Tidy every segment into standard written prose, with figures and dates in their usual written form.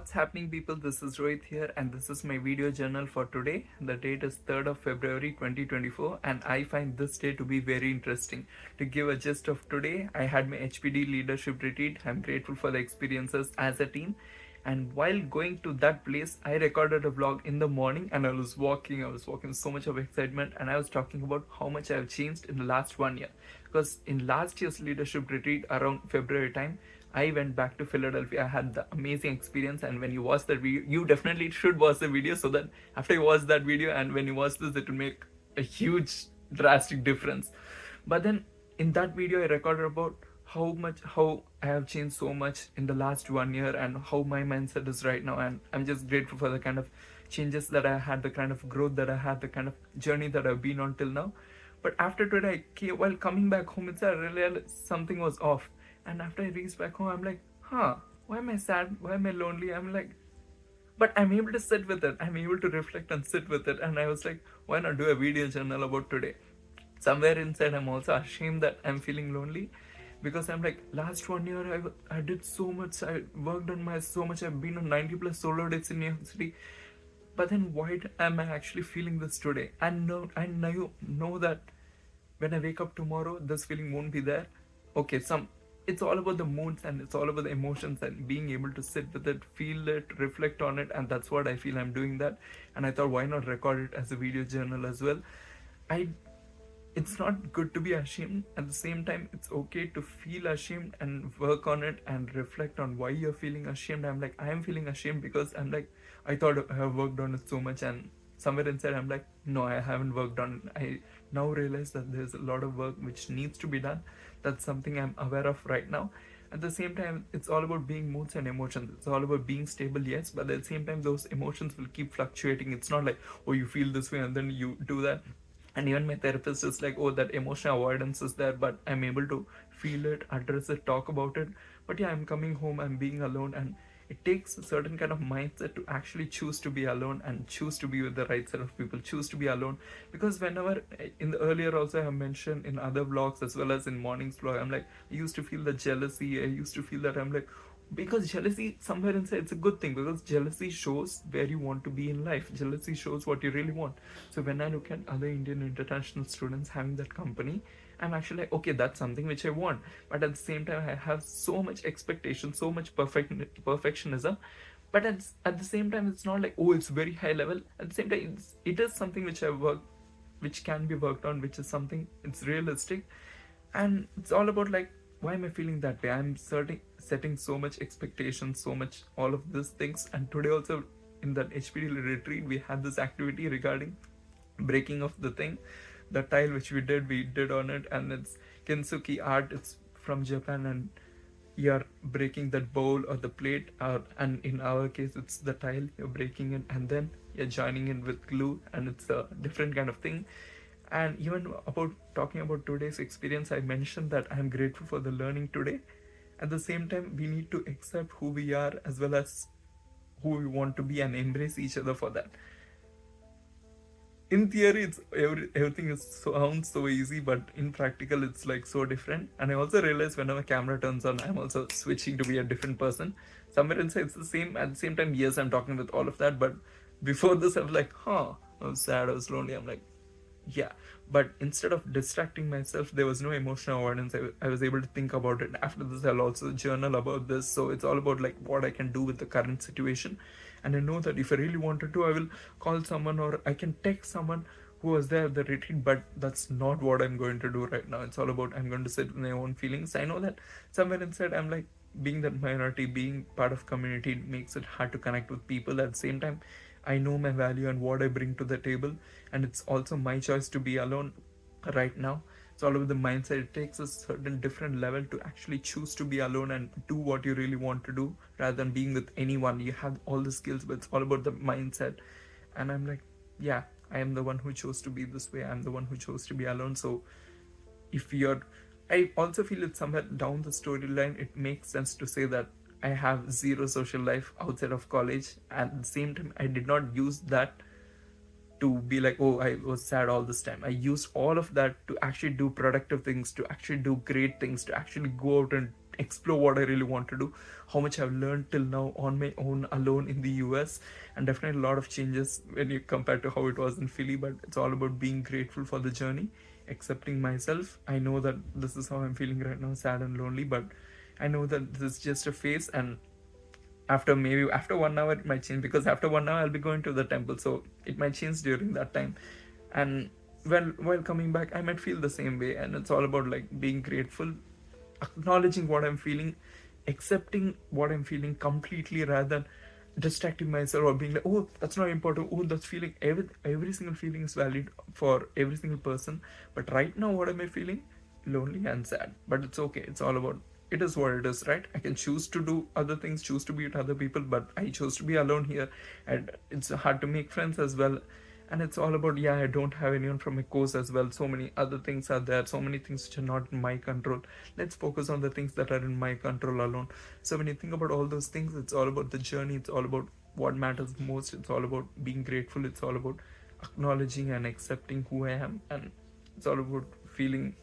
What's happening, people? This is Rohit here, and this is my video journal for today. The date is 3rd of February 2024, and I find this day to be very interesting. To give a gist of today, I had my HPD leadership retreat. I'm grateful for the experiences as a team. And while going to that place, I recorded a vlog in the morning and I was walking so much of excitement, and I was talking about how much I have changed in the last 1 year. Because in last year's leadership retreat around February time, I went back to Philadelphia. I had the amazing experience, and when you watch that video, you definitely should watch the video so that after you watch that video and when you watch this, it will make a huge drastic difference. But then in that video, I recorded about how I have changed so much in the last 1 year and how my mindset is right now. And I'm just grateful for the kind of changes that I had, the kind of growth that I had, the kind of journey that I've been on till now. But after today, while coming back home, I realized something was off. And after I reached back home, I'm like, why am I sad? Why am I lonely? I'm like, but I'm able to sit with it. I'm able to reflect and sit with it. And I was like, why not do a video journal about today? Somewhere inside, I'm also ashamed that I'm feeling lonely, because I'm like, last 1 year I did so much. I worked on my so much. I've been on 90 plus solo dates in New York City. But then why am I actually feeling this today? And no, I know that when I wake up tomorrow, this feeling won't be there. Okay, it's all about the moods and it's all about the emotions and being able to sit with it, feel it, reflect on it, and that's what I feel I'm doing that. And I thought, why not record it as a video journal as well? I It's not good to be ashamed. At the same time, it's okay to feel ashamed and work on it and reflect on why you're feeling ashamed. I'm like, I am feeling ashamed because I'm like, I thought I have worked on it so much, and somewhere inside I'm like, no, I haven't worked on it. I now realize that there's a lot of work which needs to be done. That's something I'm aware of right now. At the same time, it's all about being moods and emotions. It's all about being stable, yes, but at the same time, those emotions will keep fluctuating. It's not like, oh, you feel this way and then you do that. And even my therapist is like, oh, that emotional avoidance is there, but I'm able to feel it, address it, talk about it. But yeah, I'm coming home, I'm being alone, and it takes a certain kind of mindset to actually choose to be alone and choose to be with the right set of people, choose to be alone. Because whenever, in the earlier also I have mentioned in other vlogs as well as in morning's vlog, I'm like, I used to feel the jealousy. I used to feel that I'm like, because jealousy somewhere inside, it's a good thing, because jealousy shows where you want to be in life. Jealousy shows what you really want. So when I look at other Indian international students having that company, I'm actually like, okay, that's something which I want. But at the same time, I have so much expectation, so much perfectionism. But at the same time, it's not like, oh, it's very high level. At the same time, it is something which I work, which can be worked on, which is something, it's realistic. And it's all about like, why am I feeling that way? I'm setting so much expectations, so much all of these things. And today also in that HPD retreat, we had this activity regarding breaking of the thing, the tile which we did on it, and it's kintsugi art. It's from Japan, and you're breaking that bowl or the plate, and in our case, it's the tile. You're breaking it, and then you're joining it with glue, and it's a different kind of thing. And even about talking about today's experience, I mentioned that I'm grateful for the learning today. At the same time, we need to accept who we are as well as who we want to be and embrace each other for that. In theory, everything sounds so easy, but in practical, it's like so different. And I also realize whenever camera turns on, I'm also switching to be a different person. Somewhere inside, it's the same. At the same time, yes, I'm talking with all of that, but before this, I was like, I was sad, I was lonely. I'm like, yeah. But instead of distracting myself, there was no emotional avoidance. I was able to think about it. After this, I'll also journal about this. So it's all about like what I can do with the current situation. And I know that if I really wanted to, I will call someone or I can text someone who was there at the retreat, but that's not what I'm going to do right now. It's all about, I'm going to sit with my own feelings. I know that somewhere inside, I'm like, being that minority, being part of community, makes it hard to connect with people. At the same time, I know my value and what I bring to the table, and it's also my choice to be alone right now. It's all about the mindset. It takes a certain different level to actually choose to be alone and do what you really want to do rather than being with anyone. You have all the skills, but it's all about the mindset. And I'm like, yeah, I am the one who chose to be this way. I'm the one who chose to be alone. So if you're, I also feel it's somewhere down the storyline, it makes sense to say that I have zero social life outside of college. At the same time, I did not use that to be like, oh, I was sad all this time. I used all of that to actually do productive things, to actually do great things, to actually go out and explore what I really want to do, how much I've learned till now on my own alone in the US, and definitely a lot of changes when you compare to how it was in Philly. But it's all about being grateful for the journey, accepting myself. I know that this is how I'm feeling right now, sad and lonely, but I know that this is just a phase, and after 1 hour it might change, because after 1 hour I'll be going to the temple, so it might change during that time. And while coming back I might feel the same way, and it's all about like being grateful, acknowledging what I'm feeling, accepting what I'm feeling completely, rather than distracting myself or being like, oh, that's not important, oh, that's feeling, every single feeling is valid for every single person. But right now, what am I feeling? Lonely and sad. But it's okay. It's all about, it is what it is, right? I can choose to do other things, choose to be with other people, but I chose to be alone here, and it's hard to make friends as well. And it's all about, yeah, I don't have anyone from my course as well, so many other things are there, so many things which are not in my control. Let's focus on the things that are in my control alone. So when you think about all those things, it's all about the journey, it's all about what matters most, it's all about being grateful, it's all about acknowledging and accepting who I am, and it's all about feeling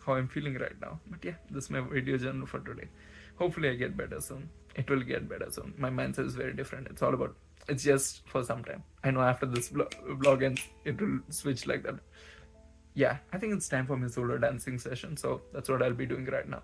how I'm feeling right now. But yeah, this is my video journal for today. Hopefully I get better soon. It will get better soon. My mindset is very different. It's all about, it's just for some time. I know after this vlog ends, it will switch like that. Yeah, I think it's time for my solo dancing session. So that's what I'll be doing right now.